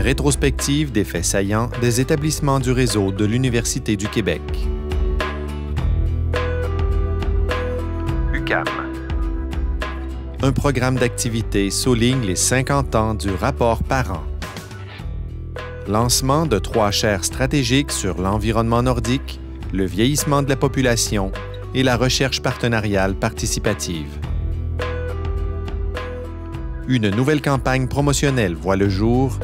Rétrospective des faits saillants des établissements du réseau de l'Université du Québec. UQAM. Un programme d'activité souligne les 50 ans du rapport Parent. Lancement de 3 chaires stratégiques sur l'environnement nordique, le vieillissement de la population et la recherche partenariale participative. Une nouvelle campagne promotionnelle voit le jour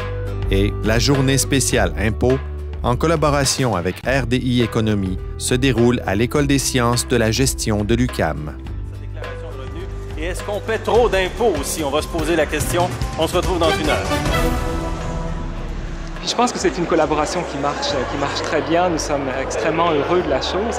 et la journée spéciale impôts, en collaboration avec RDI Économie, se déroule à l'École des sciences de la gestion de l'UQAM. Et est-ce qu'on paie trop d'impôts aussi? On va se poser la question. On se retrouve dans une heure. Je pense que c'est une collaboration qui marche très bien. Nous sommes extrêmement heureux de la chose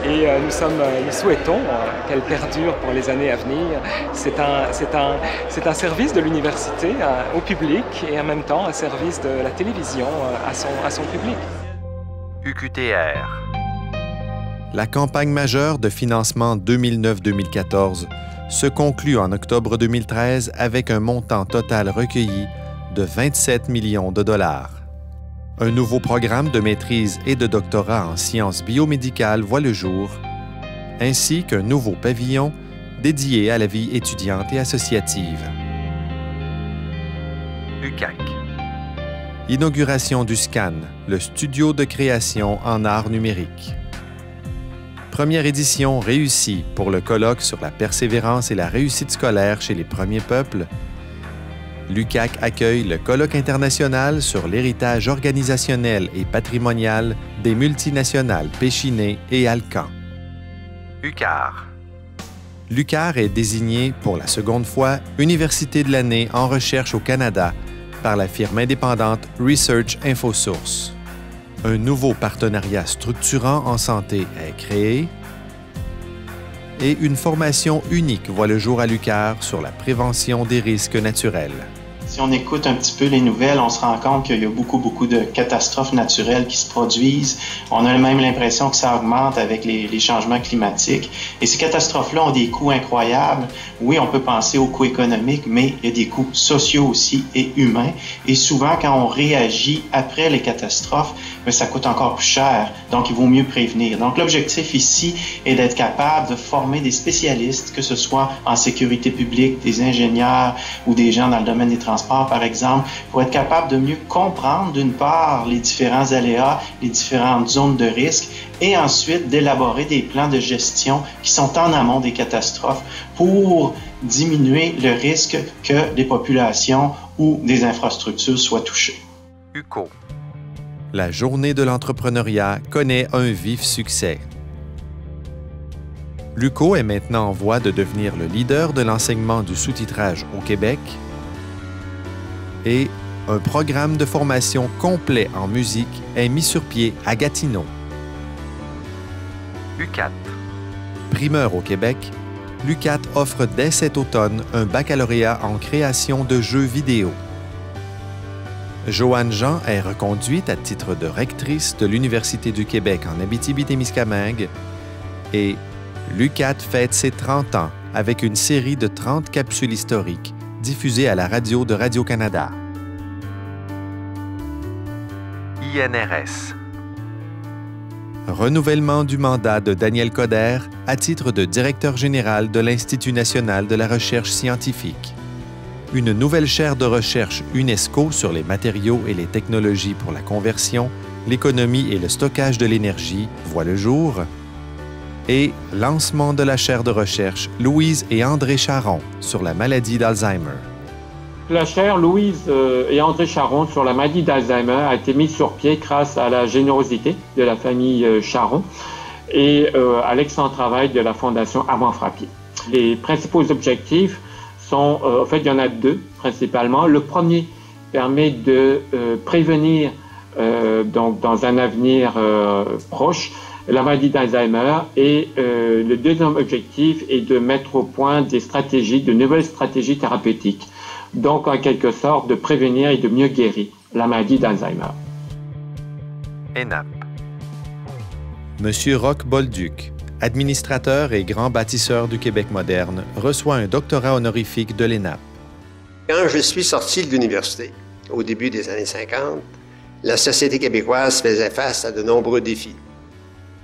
et nous souhaitons qu'elle perdure pour les années à venir. C'est un service de l'université au public et en même temps un service de la télévision à son public. UQTR. La campagne majeure de financement 2009-2014 se conclut en octobre 2013 avec un montant total recueilli de 27 millions de dollars. Un nouveau programme de maîtrise et de doctorat en sciences biomédicales voit le jour, ainsi qu'un nouveau pavillon dédié à la vie étudiante et associative. UQAC. Inauguration du SCAN, le studio de création en art numérique. Première édition réussie pour le colloque sur la persévérance et la réussite scolaire chez les premiers peuples. L'UQAC accueille le colloque international sur l'héritage organisationnel et patrimonial des multinationales Péchiné et Alcan. UQAR. L'UQAR est désignée pour la seconde fois Université de l'année en recherche au Canada par la firme indépendante Research InfoSource. Un nouveau partenariat structurant en santé est créé et une formation unique voit le jour à l'UQAR sur la prévention des risques naturels. Si on écoute un petit peu les nouvelles, on se rend compte qu'il y a beaucoup de catastrophes naturelles qui se produisent. On a même l'impression que ça augmente avec les changements climatiques. Et ces catastrophes-là ont des coûts incroyables. Oui, on peut penser aux coûts économiques, mais il y a des coûts sociaux aussi et humains. Et souvent, quand on réagit après les catastrophes, ça coûte encore plus cher. Donc, il vaut mieux prévenir. Donc, l'objectif ici est d'être capable de former des spécialistes, que ce soit en sécurité publique, des ingénieurs ou des gens dans le domaine des transports, par exemple, pour être capable de mieux comprendre, d'une part, les différents aléas, les différentes zones de risque, et ensuite d'élaborer des plans de gestion qui sont en amont des catastrophes pour diminuer le risque que des populations ou des infrastructures soient touchées. UQO. La journée de l'entrepreneuriat connaît un vif succès. L'UQO est maintenant en voie de devenir le leader de l'enseignement du sous-titrage au Québec et un programme de formation complet en musique est mis sur pied à Gatineau. UQAT. Primeur au Québec, l'UQAT offre dès cet automne un baccalauréat en création de jeux vidéo. Joanne Jean est reconduite à titre de rectrice de l'Université du Québec en Abitibi-Témiscamingue et l'UQAT fête ses 30 ans avec une série de 30 capsules historiques diffusées à la radio de Radio-Canada. INRS. Renouvellement du mandat de Daniel Coder à titre de directeur général de l'Institut national de la recherche scientifique. Une nouvelle chaire de recherche UNESCO sur les matériaux et les technologies pour la conversion, l'économie et le stockage de l'énergie voit le jour. Et lancement de la chaire de recherche Louise et André Charon sur la maladie d'Alzheimer. La chaire Louise et André Charon sur la maladie d'Alzheimer a été mise sur pied grâce à la générosité de la famille Charon et à l'excellent travail de la Fondation Armand Frappier. Les principaux objectifs sont, en fait, il y en a 2 principalement. Le premier permet de prévenir, donc dans un avenir proche, la maladie d'Alzheimer et le deuxième objectif est de mettre au point des stratégies, de nouvelles stratégies thérapeutiques. Donc, en quelque sorte, de prévenir et de mieux guérir la maladie d'Alzheimer. ENAP. Monsieur Roch Bolduc, administrateur et grand bâtisseur du Québec moderne, reçoit un doctorat honorifique de l'ENAP. Quand je suis sorti de l'université, au début des années 50, la société québécoise faisait face à de nombreux défis.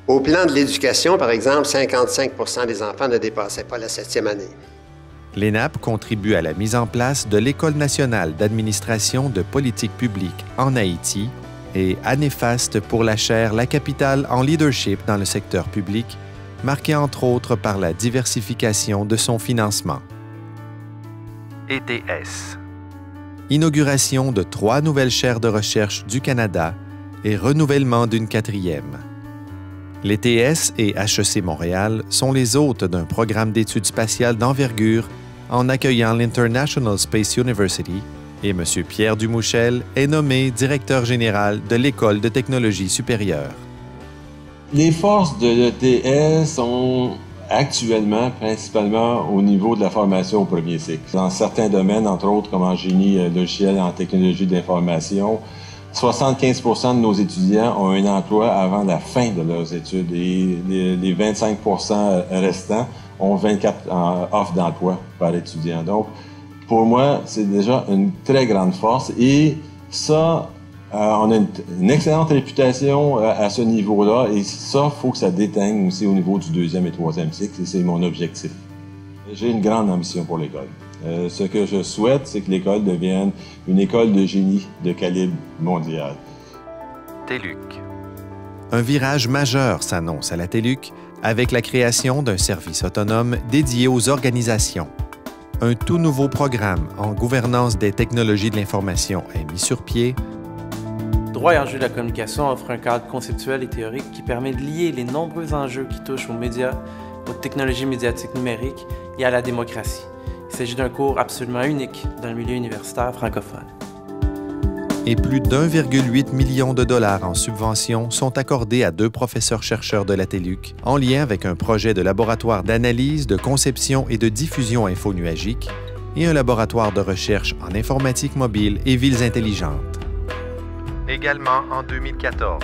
Au plan de l'éducation, par exemple, 55 % des enfants ne dépassaient pas la 7e année. L'ENAP contribue à la mise en place de l'École nationale d'administration de politique publique en Haïti et ANEFAST pour la chaire La capitale en leadership dans le secteur public, marquée entre autres par la diversification de son financement. ETS. Inauguration de 3 nouvelles chaires de recherche du Canada et renouvellement d'une 4e. L'ETS et HEC Montréal sont les hôtes d'un programme d'études spatiales d'envergure en accueillant l'International Space University et M. Pierre Dumouchel est nommé directeur général de l'École de technologie supérieure. Les forces de l'ETS sont actuellement principalement au niveau de la formation au premier cycle. Dans certains domaines, entre autres comme en génie logiciel et en technologie de l'information, 75 % de nos étudiants ont un emploi avant la fin de leurs études et les 25 % restants ont 24 offres d'emploi par étudiant. Donc, pour moi, c'est déjà une très grande force et ça, on a une excellente réputation à ce niveau-là et ça, il faut que ça déteigne aussi au niveau du 2e et 3e cycle et c'est mon objectif. J'ai une grande ambition pour l'école. Ce que je souhaite, c'est que l'école devienne une école de génie de calibre mondial. TÉLUQ. Un virage majeur s'annonce à la TÉLUQ avec la création d'un service autonome dédié aux organisations. Un tout nouveau programme en gouvernance des technologies de l'information est mis sur pied. Droit et enjeux de la communication offre un cadre conceptuel et théorique qui permet de lier les nombreux enjeux qui touchent aux médias, aux technologies médiatiques numériques et à la démocratie. Il s'agit d'un cours absolument unique dans le milieu universitaire francophone. Et plus d'1,8 million de dollars en subventions sont accordés à 2 professeurs-chercheurs de la TÉLUQ en lien avec un projet de laboratoire d'analyse, de conception et de diffusion infonuagique et un laboratoire de recherche en informatique mobile et villes intelligentes. Également en 2014.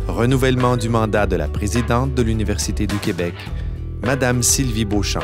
Renouvellement du mandat de la présidente de l'Université du Québec, Madame Sylvie Beauchamp.